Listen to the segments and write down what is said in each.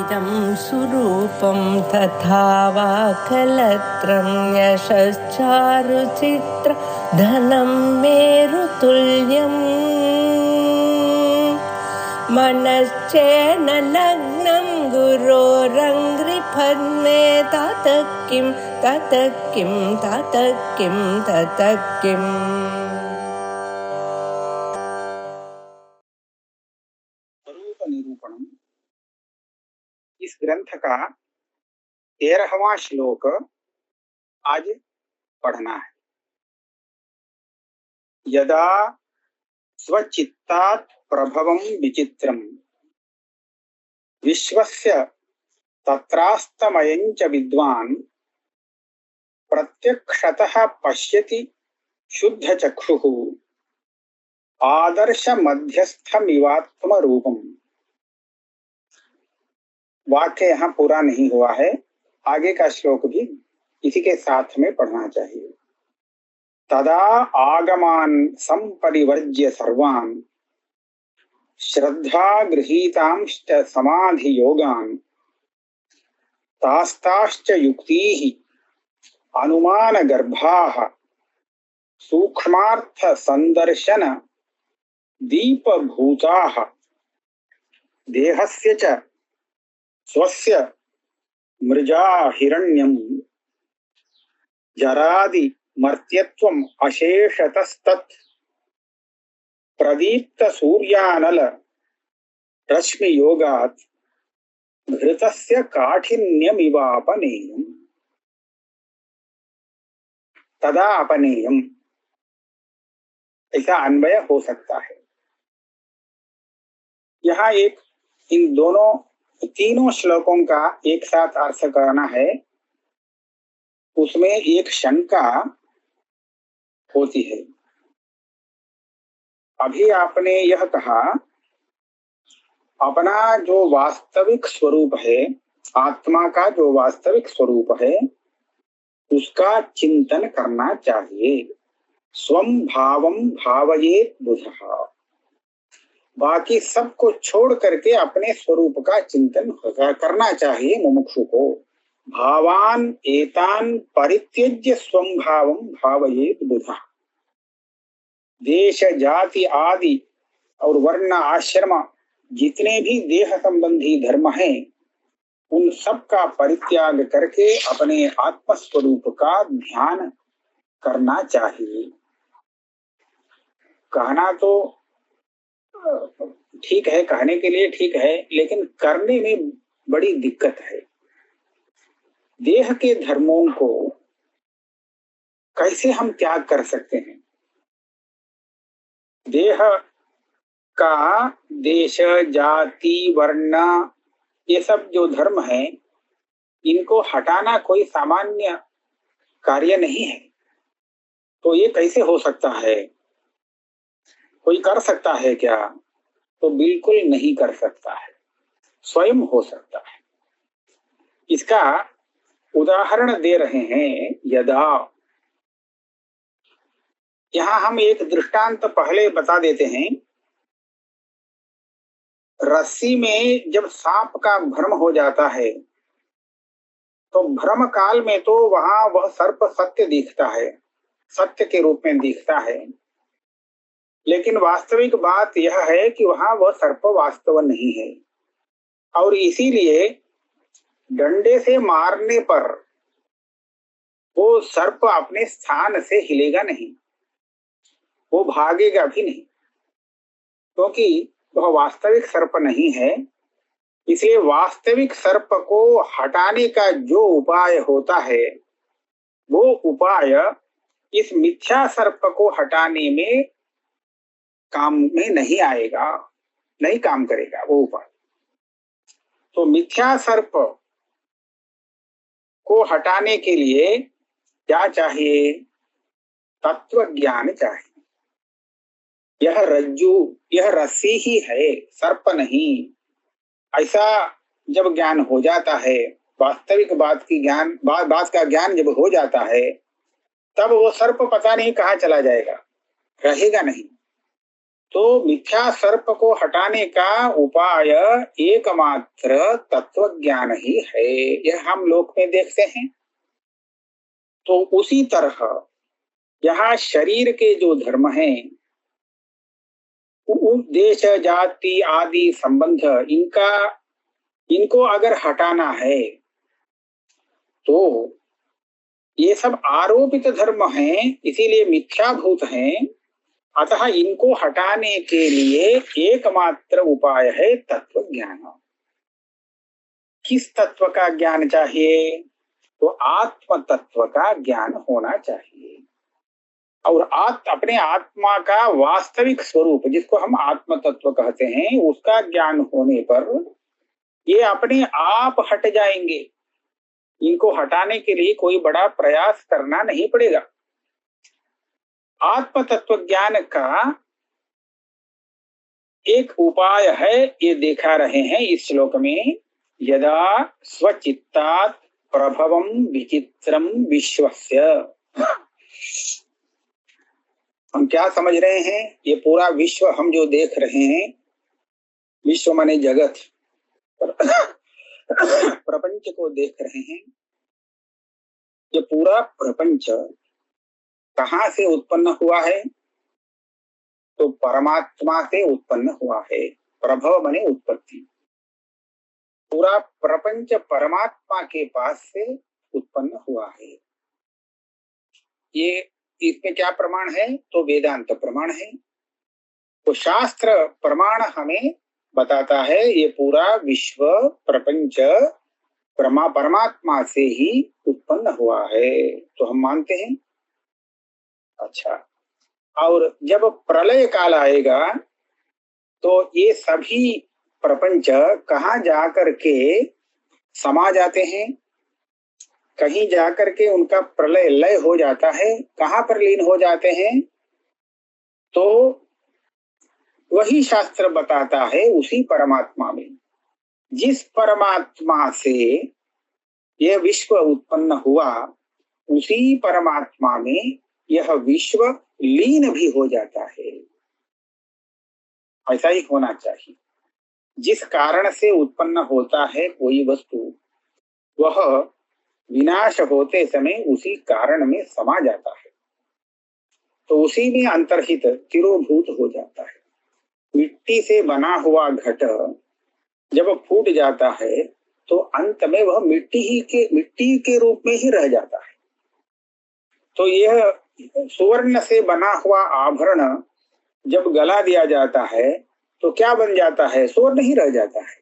इदं सुरूपं तथा वा कलत्रं यशश्चारुचित्र धनं मेरुतुल्यम् मनश्चेन लग्नं गुरोरङ्घ्रिपद्मे ततः किं ततः किं ततः किं ततः किम्। स्वरूप निरूपणम इस ग्रंथ का 13वां श्लोक आज पढ़ना है। यदा स्वचित्तात् प्रभवं विचित्रं विश्वस्य तत्रास्तमयं च विद्वान् प्रत्यक्षतः पश्यति शुद्धचक्षुः आदर्श मध्यस्थमिवात्म रूपम। वाक्य यहाँ पूरा नहीं हुआ है, आगे का श्लोक भी इसी के साथ में पढ़ना चाहिए। तदा आगमान् संपरिवर्ज्य सर्वान् श्रद्धा गृहीतांश्च समाधि योगान् तास्ताश्च युक्तीः अनुमान गर्भाः सूक्ष्मार्थ संदर्शन दीपभूताः देहस्य च स्वस्य मृजा हिरण्यम् जरादि मर्त्यत्वम् अशेषतस्तत् प्रदीप्त सूर्यानल रश्मि योगात् घृतस्य काठिन्यमिवापनेयम्। तदा अपनेयम् ऐसा अन्वय हो सकता है। यहाँ इन तीनों श्लोकों का एक साथ अर्थ करना है, उसमें एक शंका होती है। अभी आपने यह कहा अपना जो वास्तविक स्वरूप है, आत्मा का जो वास्तविक स्वरूप है उसका चिंतन करना चाहिए। स्वं भावं भावयेत् बुधः। बाकी सबको छोड़ करके अपने स्वरूप का चिंतन करना चाहिए मुमुक्षु को। भावान एतान परित्यज्य स्वं भावं भावयेत् बुधः। देश जाति आदि और वर्ण आश्रम जितने भी देह संबंधी धर्म हैं उन सब का परित्याग करके अपने आत्मस्वरूप का ध्यान करना चाहिए। कहना तो ठीक है, कहने के लिए ठीक है, लेकिन करने में बड़ी दिक्कत है। देह के धर्मों को कैसे हम त्याग कर सकते हैं? देह का देश जाति वर्ण ये सब जो धर्म है इनको हटाना कोई सामान्य कार्य नहीं है। तो ये कैसे हो सकता है? कोई कर सकता है क्या? तो बिल्कुल नहीं कर सकता है, स्वयं हो सकता है। इसका उदाहरण दे रहे हैं। यदा, यहां हम एक दृष्टांत पहले बता देते हैं। रस्सी में जब सांप का भ्रम हो जाता है तो भ्रम काल में तो वहां वह सर्प सत्य दिखता है, सत्य के रूप में दिखता है, लेकिन वास्तविक बात यह है कि वहां वह सर्प वास्तव नहीं है। और इसीलिए डंडे से मारने पर वो सर्प अपने स्थान से हिलेगा नहीं, वो भागेगा भी नहीं, क्योंकि वह वास्तविक सर्प नहीं है। इसलिए वास्तविक सर्प को हटाने का जो उपाय होता है वो उपाय इस मिथ्या सर्प को हटाने में काम में नहीं आएगा, नहीं काम करेगा वो उपाय। तो मिथ्या सर्प को हटाने के लिए क्या चाहिए? तत्व ज्ञान चाहिए। यह रज्जू, यह रस्सी ही है, सर्प नहीं। ऐसा जब ज्ञान हो जाता है, वास्तविक बात का ज्ञान जब हो जाता है, तब वो सर्प पता नहीं कहाँ चला जाएगा, रहेगा नहीं। तो मिथ्या सर्प को हटाने का उपाय एकमात्र तत्व ज्ञान ही है, यह हम लोक में देखते हैं। तो उसी तरह यहाँ शरीर के जो धर्म हैं, देश जाति आदि संबंध, इनको अगर हटाना है तो ये सब आरोपित धर्म हैं, इसीलिए मिथ्याभूत हैं। अतः इनको हटाने के लिए एकमात्र उपाय है तत्व ज्ञान। किस तत्व का ज्ञान चाहिए? तो आत्म तत्व का ज्ञान होना चाहिए। और अपने आत्मा का वास्तविक स्वरूप, जिसको हम आत्म तत्व कहते हैं, उसका ज्ञान होने पर ये अपने आप हट जाएंगे। इनको हटाने के लिए कोई बड़ा प्रयास करना नहीं पड़ेगा। आत्म तत्व ज्ञान का एक उपाय है, ये देखा रहे हैं इस श्लोक में। यदा स्वचित्तात् प्रभवम विचित्रम विश्वस्य। हम क्या समझ रहे हैं? ये पूरा विश्व हम जो देख रहे हैं, विश्व माने जगत, प्रपंच को देख रहे हैं, ये पूरा प्रपंच कहाँ से उत्पन्न हुआ है? तो परमात्मा से उत्पन्न हुआ है। प्रभव माने उत्पत्ति। पूरा प्रपंच परमात्मा के पास से उत्पन्न हुआ है। ये इसमें क्या प्रमाण है? तो वेदांत प्रमाण है। तो शास्त्र प्रमाण हमें बताता है ये पूरा विश्व प्रपंच परमात्मा से ही उत्पन्न हुआ है, तो हम मानते हैं। अच्छा, और जब प्रलय काल आएगा तो ये सभी प्रपंच कहाँ जाकर के समा जाते हैं? कहीं जाकर के उनका प्रलय लय हो जाता है। कहाँ पर लीन हो जाते हैं? तो वही शास्त्र बताता है, उसी परमात्मा में। जिस परमात्मा से यह विश्व उत्पन्न हुआ, उसी परमात्मा में यह विश्व लीन भी हो जाता है। ऐसा ही होना चाहिए। जिस कारण से उत्पन्न होता है कोई वस्तु, वह विनाश होते समय उसी कारण में समा जाता है, तो उसी में अंतर्हित तिरोभूत हो जाता है। मिट्टी से बना हुआ घट जब फूट जाता है तो अंत में वह मिट्टी के रूप में ही रह जाता है। तो यह सुवर्ण से बना हुआ आभरण जब गला दिया जाता है तो क्या बन जाता है? सुवर्ण ही रह जाता है।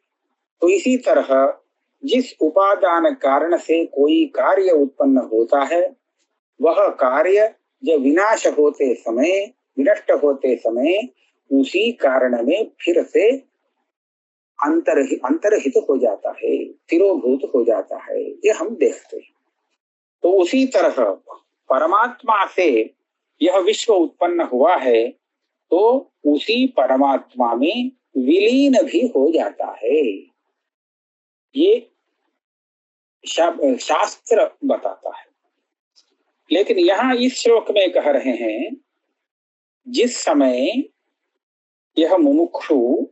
तो इसी तरह जिस उपादान कारण से कोई कार्य उत्पन्न होता है, वह कार्य जब विनाश होते समय, विनष्ट होते समय, उसी कारण में फिर से अंतर्हित हो जाता है, तिरोभूत हो जाता है। ये हम देखते हैं। तो उसी तरह परमात्मा से यह विश्व उत्पन्न हुआ है, तो उसी परमात्मा में विलीन भी हो जाता है। ये शास्त्र बताता है। लेकिन यहाँ इस श्लोक में कह रहे हैं, जिस समय यह मुमुक्षु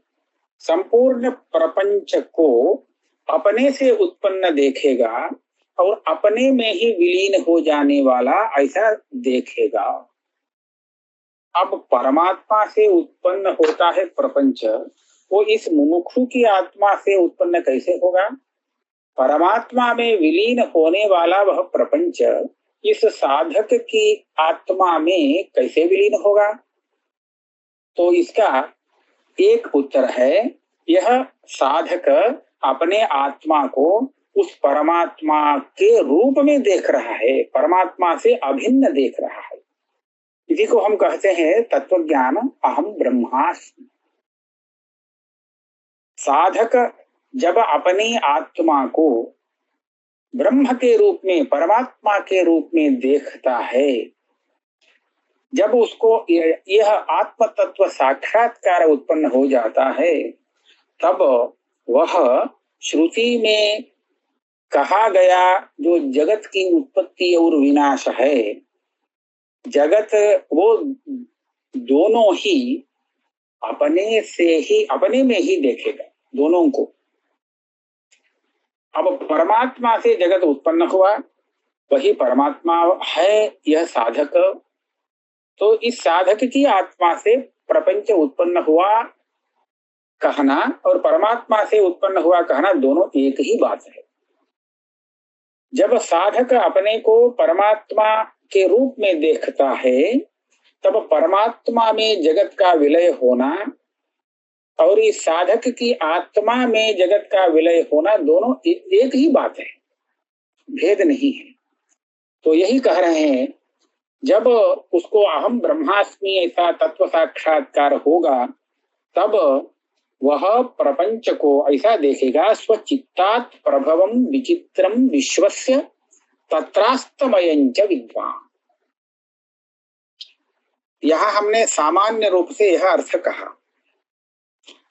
संपूर्ण प्रपंच को अपने से उत्पन्न देखेगा और अपने में ही विलीन हो जाने वाला ऐसा देखेगा। अब परमात्मा से उत्पन्न होता है प्रपंच, वो इस मुमुक्षु की आत्मा से उत्पन्न कैसे होगा? परमात्मा में विलीन होने वाला वह प्रपंच इस साधक की आत्मा में कैसे विलीन होगा? तो इसका एक उत्तर है, यह साधक अपने आत्मा को उस परमात्मा के रूप में देख रहा है, परमात्मा से अभिन्न देख रहा है। इसी को हम कहते हैं तत्व ज्ञान, अहम ब्रह्मास्मि। साधक जब अपनी आत्मा को ब्रह्म के रूप में, परमात्मा के रूप में देखता है, जब उसको यह आत्म तत्व साक्षात्कार उत्पन्न हो जाता है, तब वह श्रुति में कहा गया जो जगत की उत्पत्ति और विनाश है, जगत वो दोनों ही अपने से ही, अपने में ही देखेगा दोनों को। अब परमात्मा से जगत उत्पन्न हुआ, वही परमात्मा है यह साधक, तो इस साधक की आत्मा से प्रपंच उत्पन्न हुआ कहना और परमात्मा से उत्पन्न हुआ कहना दोनों एक ही बात है। जब साधक अपने को परमात्मा के रूप में देखता है, तब परमात्मा में जगत का विलय होना और इस साधक की आत्मा में जगत का विलय होना दोनों एक ही बात है, भेद नहीं है। तो यही कह रहे हैं, जब उसको अहम ब्रह्मास्मि ऐसा तत्व साक्षात्कार होगा, तब वह प्रपंच को ऐसा देखेगा, स्वचित्तात् प्रभवम विचित्रम विश्वस्य तत्रास्तमयञ्च विद्वान्। यहां हमने सामान्य रूप से यह अर्थ कहा,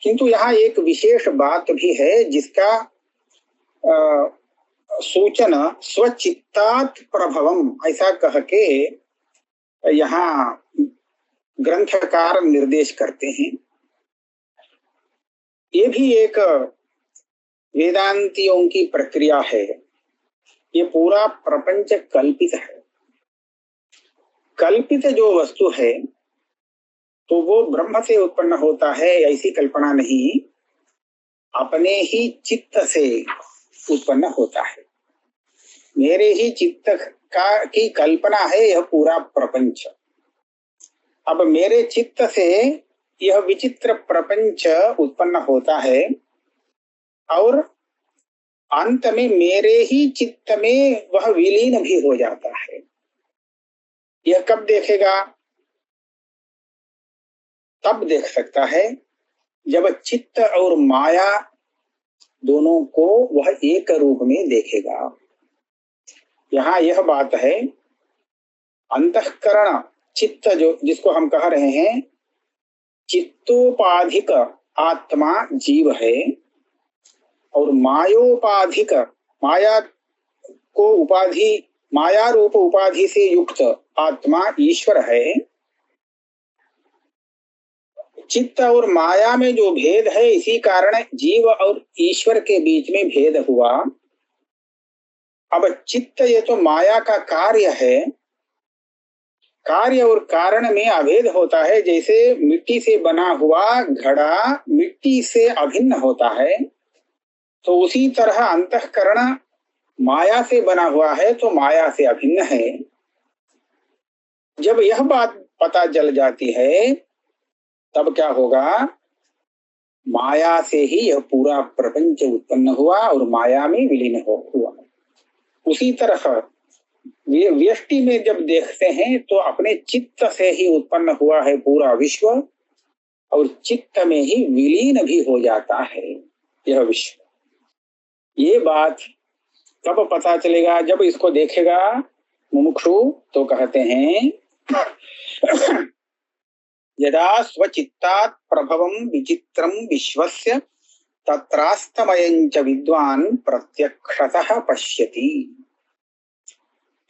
किंतु यहाँ एक विशेष बात भी है जिसका सूचन स्वचित्तात् प्रभवम ऐसा कह के यहाँ ग्रंथकार निर्देश करते हैं। ये भी एक वेदांतियों की प्रक्रिया है। ये पूरा प्रपंच कल्पित है। कल्पित जो वस्तु है तो वो ब्रह्म से उत्पन्न होता है ऐसी कल्पना नहीं, अपने ही चित्त से उत्पन्न होता है। मेरे ही चित्त की कल्पना है यह पूरा प्रपंच। अब मेरे चित्त से यह विचित्र प्रपंच उत्पन्न होता है और अंत में मेरे ही चित्त में वह विलीन भी हो जाता है। यह कब देखेगा? तब देख सकता है जब चित्त और माया दोनों को वह एक रूप में देखेगा। यहाँ यह बात है, अंतःकरण चित्त जो जिसको हम कह रहे हैं, चित्तोपाधिक आत्मा जीव है और मायोपाधिक, माया को उपाधि, माया रूप उपाधि से युक्त आत्मा ईश्वर है। चित्त और माया में जो भेद है, इसी कारण जीव और ईश्वर के बीच में भेद हुआ। अब चित्त ये तो माया का कार्य है, कार्य और कारण में अभेद होता है। जैसे मिट्टी से बना हुआ घड़ा मिट्टी से अभिन्न होता है, तो उसी तरह अंतःकरण माया से बना हुआ है तो माया से अभिन्न है। जब यह बात पता चल जाती है, तब क्या होगा? माया से ही यह पूरा प्रपंच उत्पन्न हुआ और माया में विलीन हुआ। उसी तरह व्यष्टि में जब देखते हैं तो अपने चित्त से ही उत्पन्न हुआ है पूरा विश्व और चित्त में ही विलीन भी हो जाता है यह विश्व। ये बात कब पता चलेगा? जब इसको देखेगा मुमुक्षु, तो कहते हैं यदा स्वचित्तात् प्रभवं विचित्रं विश्वस्य तत्रास्तमयञ्च विद्वान् प्रत्यक्षतः पश्यति।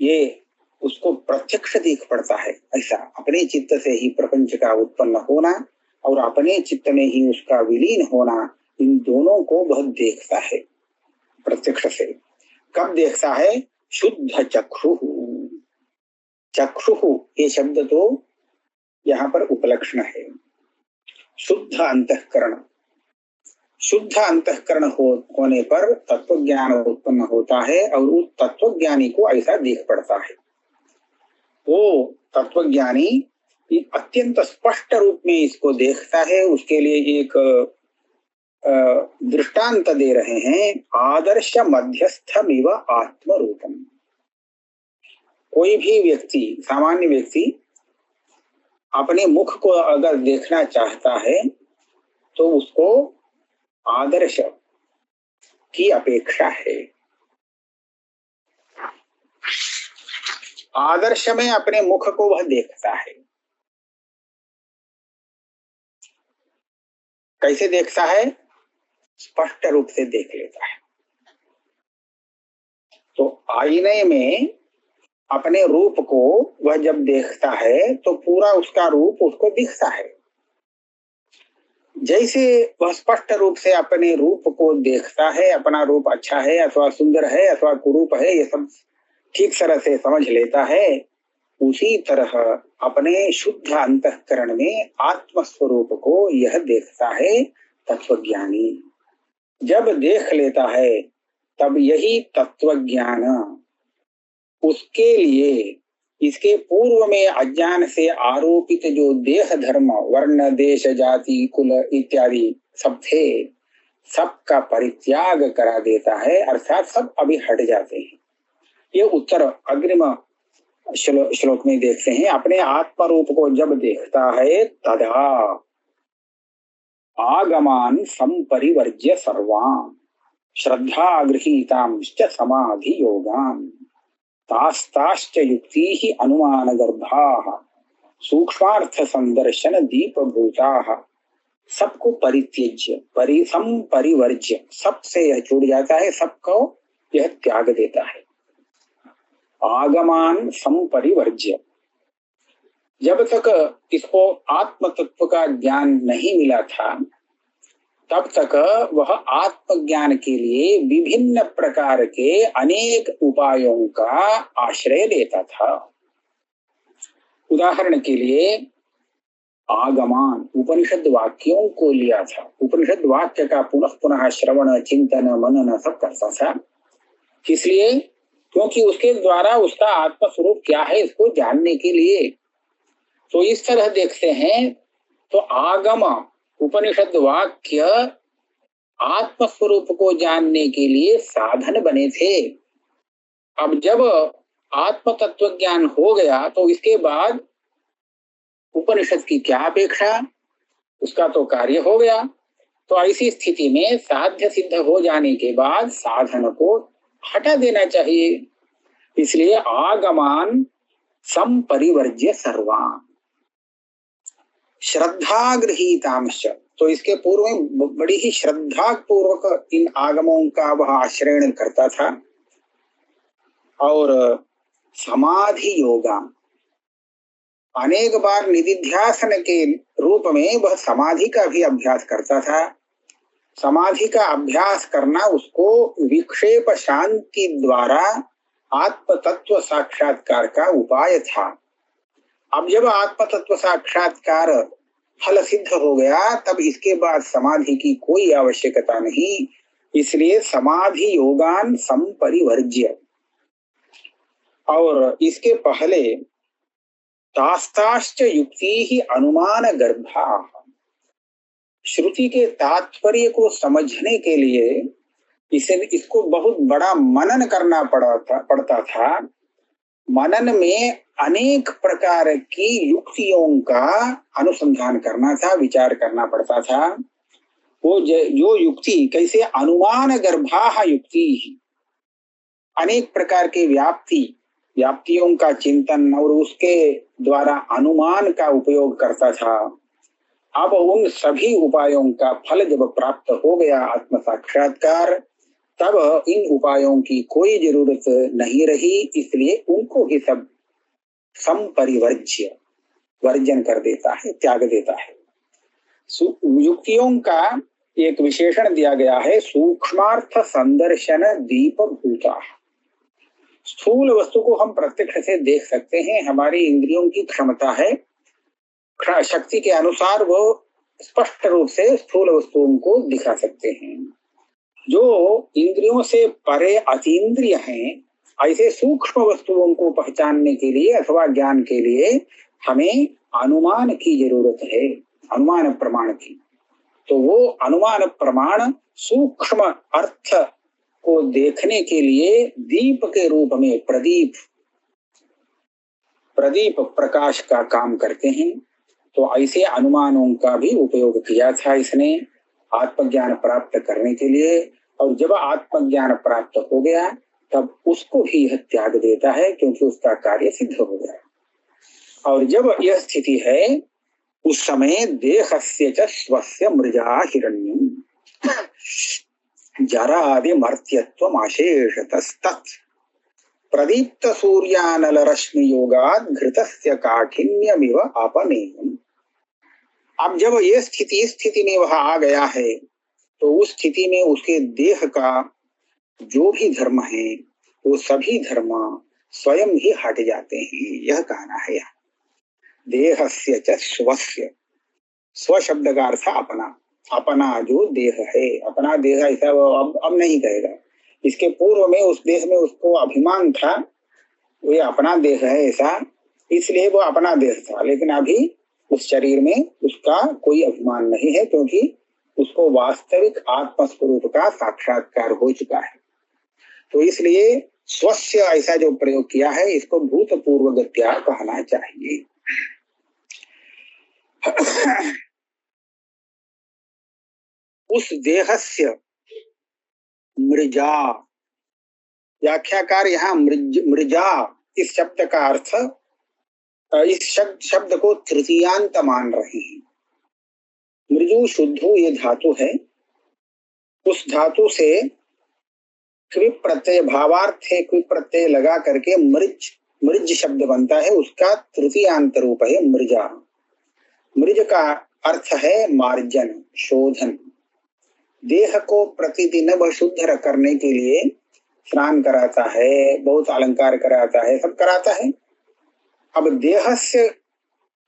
ये उसको प्रत्यक्ष दिख पड़ता है। ऐसा अपने चित्त से ही प्रपंच का उत्पन्न होना और अपने चित्त में ही उसका विलीन होना, इन दोनों को वह देखता है प्रत्यक्ष से। कब देखता है? शुद्ध चक्षु। चक्षु ये शब्द तो यहाँ पर उपलक्षण है। शुद्ध अंतःकरण, शुद्ध अंतःकरण होने पर तत्व ज्ञान उत्पन्न होता है और उस तत्वज्ञानी को ऐसा दिख पड़ता है। वो तत्वज्ञानी अत्यंत स्पष्ट रूप में इसको देखता है। उसके लिए एक दृष्टांत दे रहे हैं, आदर्श मध्यस्थमिव आत्मरूपम। कोई भी व्यक्ति, सामान्य व्यक्ति अपने मुख को अगर देखना चाहता है तो उसको आदर्श की अपेक्षा है। आदर्श में अपने मुख को वह देखता है। कैसे देखता है? स्पष्ट रूप से देख लेता है। तो आईने में अपने रूप को वह जब देखता है तो पूरा उसका रूप उसको दिखता है। जैसे वह स्पष्ट रूप से अपने रूप को देखता है, अपना रूप अच्छा है अथवा सुंदर है अथवा कुरूप है, ये सब ठीक तरह से समझ लेता है, उसी तरह अपने शुद्ध अंतःकरण में आत्म स्वरूप को यह देखता है तत्वज्ञानी। जब देख लेता है तब यही तत्वज्ञान उसके लिए इसके पूर्व में अज्ञान से आरोपित जो देह धर्म, वर्ण, देश, जाति, कुल इत्यादि सब थे, सबका परित्याग करा देता है, अर्थात सब अभी हट जाते हैं। ये उत्तर अग्रिम श्लोक में देखते हैं। अपने आत्म रूप को जब देखता है तदा आगमान संपरिवर्ज्य सर्वान् श्रद्धा गृहीतांश्च समाधि योगान् तास्ताश्च युक्तिः अनुमान गर्भाः सूक्ष्मार्थ संदर्शन दीप भूताः। सबको परित्यज्य संपरिवर्ज्य, सबसे यह छूट जाता है, सबको यह त्याग देता है। आगमान संपरिवर्ज्य, जब तक इसको आत्म तत्व का ज्ञान नहीं मिला था तब तक वह आत्मज्ञान के लिए विभिन्न प्रकार के अनेक उपायों का आश्रय लेता था। उदाहरण के लिए आगमान, उपनिषद वाक्यों को लिया था, उपनिषद वाक्य का पुनः पुनः श्रवण, चिंतन, मनन सब करता था। इसलिए क्योंकि उसके द्वारा उसका आत्म स्वरूप क्या है इसको जानने के लिए। तो इस तरह देखते हैं तो आगम, उपनिषद वाक्य आत्म स्वरूप को जानने के लिए साधन बने थे। अब जब आत्म तत्व ज्ञान हो गया तो इसके बाद उपनिषद की क्या अपेक्षा, उसका तो कार्य हो गया। तो ऐसी स्थिति में साध्य सिद्ध हो जाने के बाद साधन को हटा देना चाहिए। इसलिए आगमान संपरिवर्ज्य सर्वान् श्रद्धा गृहीतांश्च, तो इसके पूर्व में बड़ी ही श्रद्धा पूर्वक इन आगमों का वह आश्रय करता था। और समाधि योगा, अनेक बार निधिध्यासन के रूप में वह समाधि का भी अभ्यास करता था। समाधि का अभ्यास करना उसको विक्षेप शांति द्वारा आत्म तत्व साक्षात्कार का उपाय था। अब जब आत्म तत्व साक्षात्कार फल सिद्ध हो गया तब इसके बाद समाधि की कोई आवश्यकता नहीं। इसलिए समाधि योगान संपरिवर्ज्य, और इसके पहले तास्ताश्च युक्ति ही अनुमान गर्भा, श्रुति के तात्पर्य को समझने के लिए इसको बहुत बड़ा मनन करना पड़ता था। मनन में अनेक प्रकार की युक्तियों का अनुसंधान करना था, विचार करना पड़ता था। वो जो युक्ति कैसे अनुमान गर्भा युक्ति, अनेक प्रकार के व्याप्तियों का चिंतन और उसके द्वारा अनुमान का उपयोग करता था। अब उन सभी उपायों का फल जब प्राप्त हो गया आत्म साक्षात्कार, तब इन उपायों की कोई जरूरत नहीं रही। इसलिए उनको भी सब संपरिवर्ज्य, वर्जन कर देता है, त्याग देता है। युक्तियों का एक विशेषण दिया गया है, सूक्ष्मार्थ संदर्शन दीप भूता। स्थूल वस्तु को हम प्रत्यक्ष से देख सकते हैं, हमारी इंद्रियों की क्षमता है, शक्ति के अनुसार वो स्पष्ट रूप से स्थूल वस्तुओं को दिखा सकते हैं। जो इंद्रियों से परे अतीन्द्रिय हैं, ऐसे सूक्ष्म वस्तुओं को पहचानने के लिए अथवा ज्ञान के लिए हमें अनुमान की जरूरत है, अनुमान प्रमाण की। तो वो अनुमान प्रमाण सूक्ष्म अर्थ को देखने के लिए दीप के रूप में प्रदीप प्रकाश का काम करते हैं। तो ऐसे अनुमानों का भी उपयोग किया था इसने आत्मज्ञान प्राप्त करने के लिए। और जब आत्मज्ञान प्राप्त हो गया तब उसको भी यह त्याग देता है, क्योंकि उसका कार्य सिद्ध हो गया। और जब यह स्थिति है उस समय देहस्य च स्वस्य मृजा हिरण्यम् जरादि मर्त्यत्वम् अशेषतस्तत् प्रदीप्त सूर्यानल रश्मि योगात् घृतस्य काठिन्यमिव अपनेयम्। अब जब ये स्थिति इस स्थिति में वह आ गया है, तो उस स्थिति में उसके देह का जो भी धर्म है वो सभी धर्म स्वयं ही हट जाते हैं, यह कहना है यहाँ। देहस्य च स्वस्य, स्व शब्द का अर्थ अपना, अपना जो देह है, अपना देह ऐसा वो अब नहीं कहेगा। इसके पूर्व में उस देह में उसको अभिमान था, वो अपना देह है ऐसा, इसलिए वो अपना देह था। लेकिन अभी उस शरीर में उसका कोई अभिमान नहीं है, क्योंकि उसको वास्तविक आत्मस्वरूप का साक्षात्कार हो चुका है। तो इसलिए स्वस्य ऐसा जो प्रयोग किया है, इसको भूतपूर्व गत्या कहना चाहिए। उस देहस्य मृजा, व्याख्याकार यहाँ मृजा इस शब्द का अर्थ, इस शब्द को तृतीयांत मान रहे हैं। मृजु शुद्धु ये धातु है, उस धातु से क्विप प्रत्यय, भावार्थ है क्विप प्रत्यय लगा करके मृज, मृज शब्द बनता है, उसका तृतीयांत रूप है मृजा। मृज का अर्थ है मार्जन, शोधन। देह को प्रतिदिन वह शुद्ध करने के लिए स्नान कराता है, बहुत अलंकार कराता है, सब कराता है। अब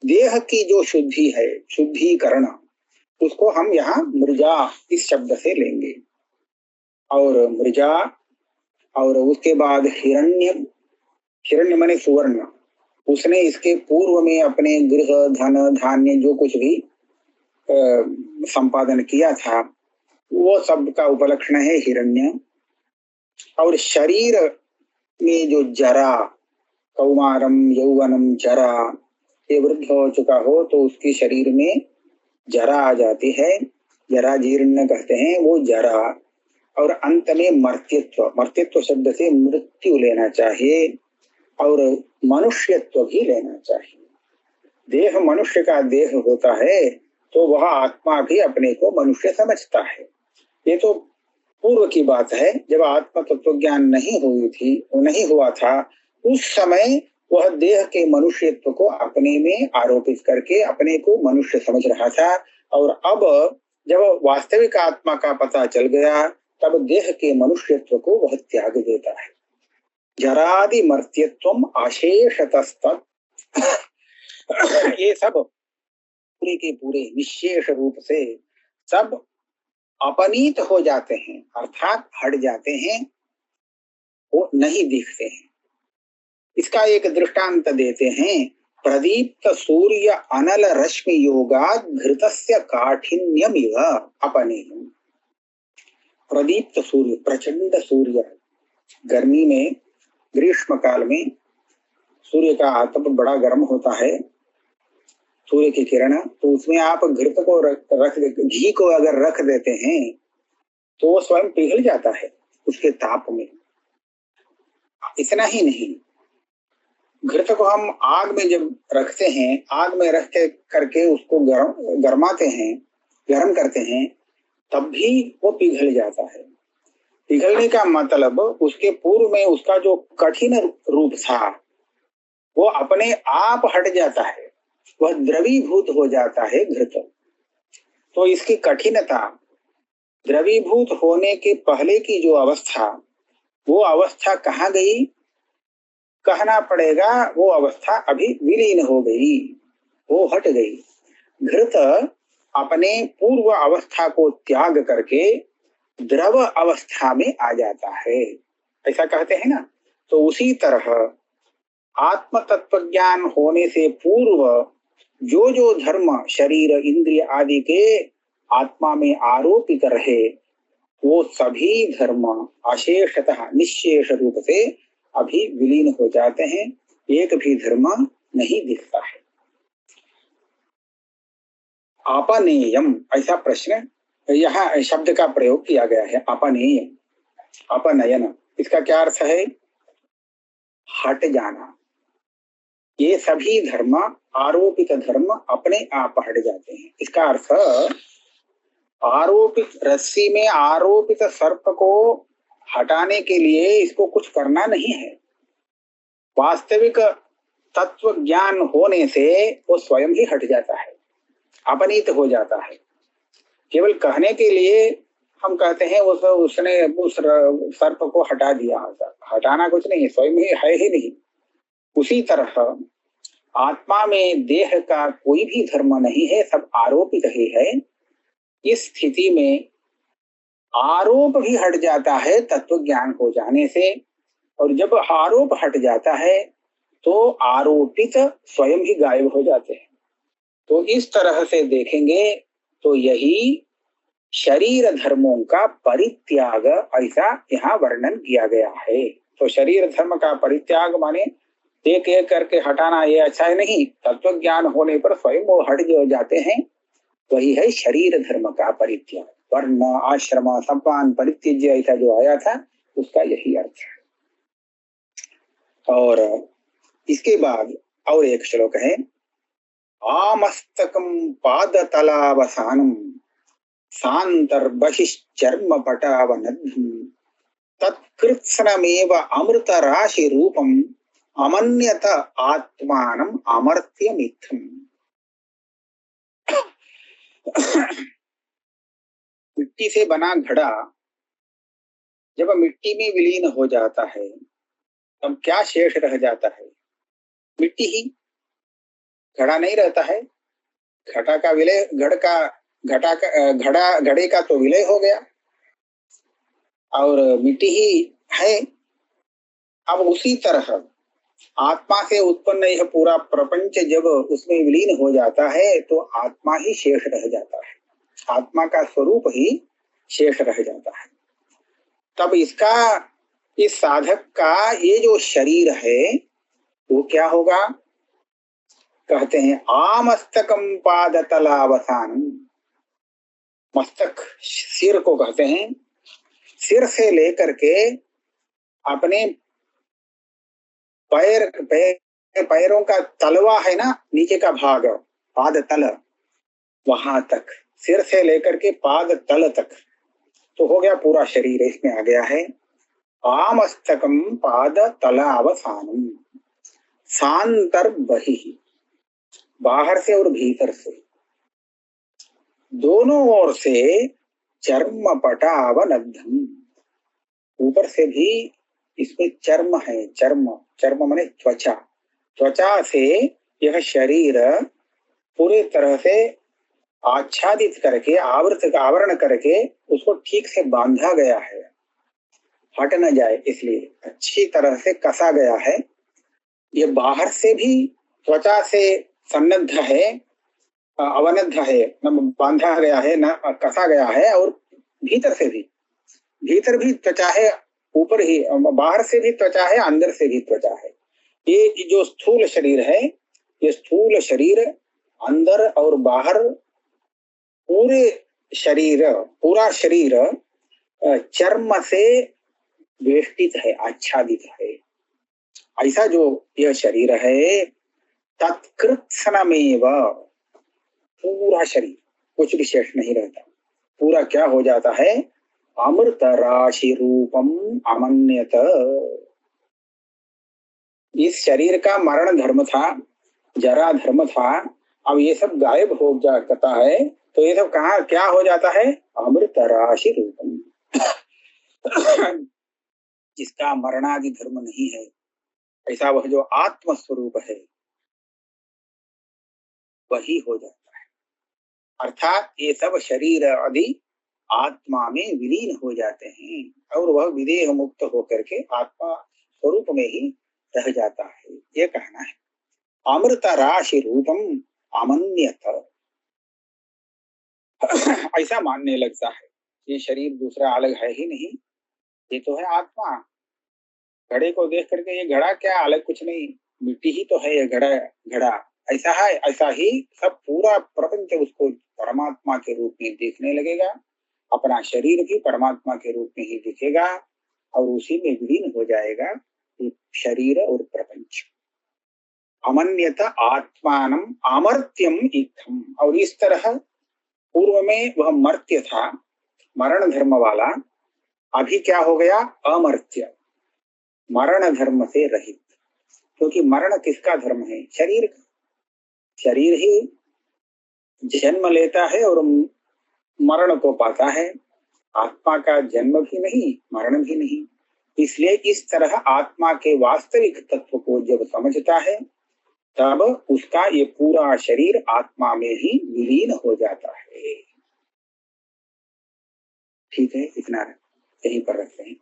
देह की जो शुद्धि है, शुद्धिकरण, उसको हम यहाँ मृजा इस शब्द से लेंगे। और मृजा, और उसके बाद हिरण्य, हिरण्य माने सुवर्ण। उसने इसके पूर्व में अपने गृह धन धान्य जो कुछ भी संपादन किया था, वो सब का उपलक्षण है हिरण्य। और शरीर में जो जरा, कौमारम यौवनम जरा, ये वृद्ध हो चुका हो तो उसके शरीर में जरा आ जाती है, जरा जीर्ण कहते हैं वो जरा। और अंत में मर्त्यत्व, मर्त्यत्व शब्द से मृत्यु लेना चाहिए, और मनुष्यत्व भी लेना चाहिए। देह मनुष्य का देह होता है, तो वह आत्मा भी अपने को मनुष्य समझता है। ये तो पूर्व की बात है, जब आत्म तत्व ज्ञान नहीं हुई थी, नहीं हुआ था, उस समय वह देह के मनुष्यत्व को अपने में आरोपित करके अपने को मनुष्य समझ रहा था। और अब जब वास्तविक आत्मा का पता चल गया, तब देह के मनुष्यत्व को वह त्याग देता है। जरादि मर्त्यत्वम अशेषतस्तत् ये सब पूरे के पूरे निशेष रूप से सब अपनीत हो जाते हैं, अर्थात हट जाते हैं, वो नहीं दिखते हैं। इसका एक दृष्टांत देते हैं। प्रदीप्त सूर्य अनल रश्मि योगात् घृतस्य काठिन्यमिव अपनीयम्। प्रदीप्त सूर्य, प्रचंड सूर्य, गर्मी में, ग्रीष्म काल में सूर्य का आतप बड़ा गर्म होता है, सूर्य की किरण, तो उसमें आप घृत को रख घी को अगर रख देते हैं तो वो स्वयं पिघल जाता है उसके ताप में। इतना ही नहीं, घृत को हम आग में जब रखते हैं, आग में रख के करके उसको गरमाते हैं, गर्म करते हैं, तब भी वो पिघल जाता है। पिघलने का मतलब उसके पूर्व में उसका जो कठिन रूप था वो अपने आप हट जाता है, वह द्रवीभूत हो जाता है घृत। तो इसकी कठिनता, द्रवीभूत होने के पहले की जो अवस्था, वो अवस्था कहाँ गई? कहना पड़ेगा वो अवस्था अभी विलीन हो गई, वो हट गई। घृत अपने पूर्व अवस्था को त्याग करके द्रव अवस्था में आ जाता है, ऐसा कहते हैं ना। तो उसी तरह आत्म तत्व ज्ञान होने से पूर्व जो जो धर्म शरीर इंद्रिय आदि के आत्मा में आरोपित रहे, वो सभी धर्म अशेषतः निशेष रूप से अभी विलीन हो जाते हैं, एक भी धर्म नहीं दिखता है। अपनेयम ऐसा प्रश्न, यह शब्द का प्रयोग किया गया है, अपनेयम, अपनयन। इसका क्या अर्थ है? हट जाना। ये सभी धर्म, आरोपित धर्म अपने आप हट जाते हैं। इसका अर्थ, आरोपित रस्सी में आरोपित सर्प को हटाने के लिए इसको कुछ करना नहीं है। वास्तविक तत्व ज्ञान होने से वो स्वयं ही हट जाता है। अपनीत हो जाता है। केवल कहने के लिए हम कहते हैं उसने उस सर्प को हटा दिया, हटाना कुछ नहीं है, स्वयं ही है ही नहीं। उसी तरह आत्मा में देह का कोई भी धर्म नहीं है, सब आरोपित ही है। इस स्थिति में आरोप भी हट जाता है तत्व ज्ञान हो जाने से, और जब आरोप हट जाता है तो आरोपित स्वयं ही गायब हो जाते हैं। तो इस तरह से देखेंगे तो यही शरीर धर्मों का परित्याग ऐसा यहाँ वर्णन किया गया है। तो शरीर धर्म का परित्याग माने एक एक करके हटाना, ये अच्छा है नहीं। तत्व ज्ञान होने पर स्वयं वो हट जो जाते हैं, वही है शरीर धर्म का परित्याग। वर्ण आश्रम सम्मान परित्यज्य ऐसा जो आया था उसका यही अर्थ है। और इसके बाद और एक श्लोक है, आमस्तकम पादतलावसानम सांतर्बहिश्चर्म पटावनद्धम तत्कृत्स्नमेव अमृत राशि रूपम अमन्यत आत्मानम अमर्त्यमित्थम। मिट्टी से बना घड़ा जब मिट्टी में विलीन हो जाता है तब क्या शेष रह जाता है? मिट्टी ही, घड़ा नहीं रहता है। घटा का विलय, घड़े का तो विलय हो गया और मिट्टी ही है। अब उसी तरह आत्मा से उत्पन्न यह पूरा प्रपंच जब उसमें विलीन हो जाता है तो आत्मा ही शेष रह जाता है, आत्मा का स्वरूप ही शेष रह जाता है। तब इसका, इस साधक का ये जो शरीर है वो क्या होगा? कहते हैं आमस्तकम पादतलावसानम। मस्तक सिर को कहते हैं, सिर से लेकर के अपने पैरों का तलवा है ना, नीचे का भाग पाद तल, वहां तक, सिर से लेकर के पाद तल तक तो हो गया पूरा शरीर। इसमें आ गया है आमस्तकम पाद तलावसानम सांतर्बहि, बाहर से और भीतर से दोनों ओर से चर्म पटावनद्धम, ऊपर से भी इसमें चर्म है। चर्म, चर्म माने त्वचा, त्वचा से यह शरीर पूरी तरह से आच्छादित करके आवरण करके उसको ठीक से बांधा गया है, हट न जाए इसलिए अच्छी तरह से कसा गया है। ये बाहर से भी त्वचा से सन्नद्ध है, अवनद्ध है, न बांधा गया है, न कसा गया है, और भीतर से भी, भीतर भी त्वचा है, ऊपर ही, बाहर से भी त्वचा है, अंदर से भी त्वचा है। ये जो स्थूल शरीर है, ये स्थूल शरीर अंदर और बाहर पूरे शरीर, पूरा शरीर चर्म से वेष्टित है, आच्छादित है। ऐसा जो यह शरीर है तत्कृत्स्नमेव, पूरा शरीर कुछ भी शेष नहीं रहता, पूरा क्या हो जाता है? अमृत राशि रूपम अमन्यत। इस शरीर का मरण धर्म था, जरा धर्म था, अब ये सब गायब हो जाता है तो ये सब कहाँ क्या हो जाता है? अमृत राशि रूपम। जिसका मरणादि धर्म नहीं है, ऐसा वह जो आत्म स्वरूप है वही हो जाता है। अर्थात ये सब शरीर आदि आत्मा में विलीन हो जाते हैं और वह विदेह मुक्त होकर के आत्मा स्वरूप में ही रह जाता है, ये कहना है। अमृत राशि रूपम अमन्यत, ऐसा मानने लगता है ये शरीर दूसरा अलग है ही नहीं, ये तो है आत्मा। घड़े को देख करके ये घड़ा क्या, अलग कुछ नहीं, मिट्टी ही तो है ये घड़ा, घड़ा ऐसा है। ऐसा ही सब पूरा प्रपंच उसको परमात्मा के रूप में देखने लगेगा, अपना शरीर भी परमात्मा के रूप में ही दिखेगा और उसी में विलीन हो जाएगा शरीर और प्रपंच। अमन्यत आत्मानम अमर्त्यम इत्थम। और इस तरह पूर्व में वह मर्त्य था, मरण धर्म वाला, अभी क्या हो गया? अमर्त्य, मरण धर्म से रहित। क्योंकि मरण किसका धर्म है? शरीर का। शरीर ही जन्म लेता है और मरण को पाता है। आत्मा का जन्म भी नहीं, मरण भी नहीं। इसलिए इस तरह आत्मा के वास्तविक तत्व को जब समझता है तब उसका ये पूरा शरीर आत्मा में ही विलीन हो जाता है। ठीक है, इतना यहीं पर रखते हैं।